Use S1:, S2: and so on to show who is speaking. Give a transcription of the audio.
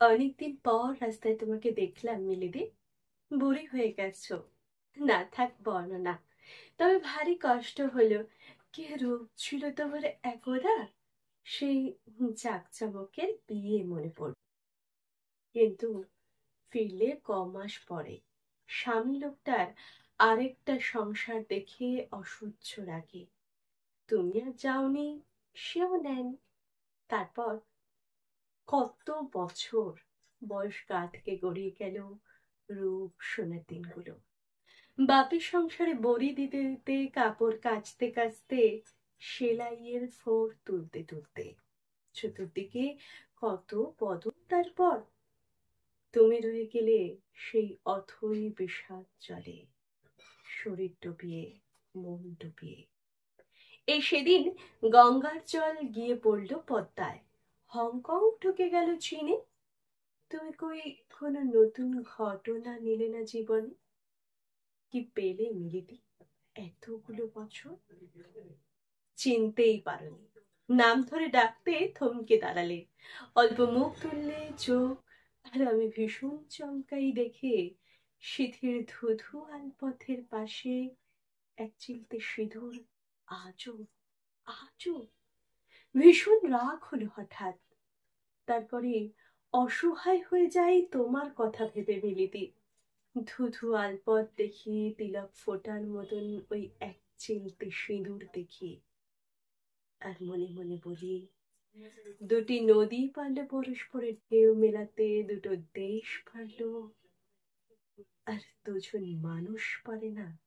S1: অনেকদিন পর রাস্তায় তোমাকে দেখলাম মিলিদি। বুড়ি হয়ে গেছো। না থাক বর্ণনা। তবে ভারী কষ্ট হলো। কি রূপ ছিল তোমার একদা। সেই জাকজমকের বিয়ে মনে পড়ল। কিন্তু ফিরলে কমাস পরে স্বামী লোকটার আরেকটা সংসার দেখে অসহ্য লাগে। তুমি আর যাওনি, সেও নেন। তারপর কত বছর বয়স গা থেকে গড়িয়ে গেল। রূপ সোনার দিনগুলো বাপের সংসারে বড়ি দিতে দিতে, কাপড় কাচতে কাচতে, সেলাইয়ের ফোর তুলতে তুলতে চতুর্দিকে কত বদল। তারপর তুমি রয়ে গেলে সেই অথই বিষাদ জলে, শরীর ডুবিয়ে, মন ডুবিয়ে। এই সেদিন গঙ্গার জল গিয়ে পড়ল পদ্মায়, হংকং ঢুকে গেল চীনে। তুমি কই কোনো নতুন ঘটনা নিলে না জীবনে? কি পেলে মিলিদি এতগুলো বছর? চিনতেই পারোনি। নাম ধরে ডাকতে থমকে দাঁড়ালে, অল্প মুখ তুললে চোখ। আর আমি ভীষণ চমকাই দেখে সিথির ধুধু আলপথের পাশে এক চিলতে সিঁদুর। আজও, আজও ভীষণ রাগ হলো হঠাৎ। তারপরে অসহায় হয়ে যাই তোমার কথা ভেবে মিলিদি। ধুধু আলপথ দেখি, তিলক ফোটার মতন ওই এক চিলতে সিঁদুর দেখি। আর মনে মনে বলি, দুটি নদী পারলে পরস্পরের ঢেউ মেলাতে, দুটো দেশ পারলো আর দুজন মানুষ পারে না।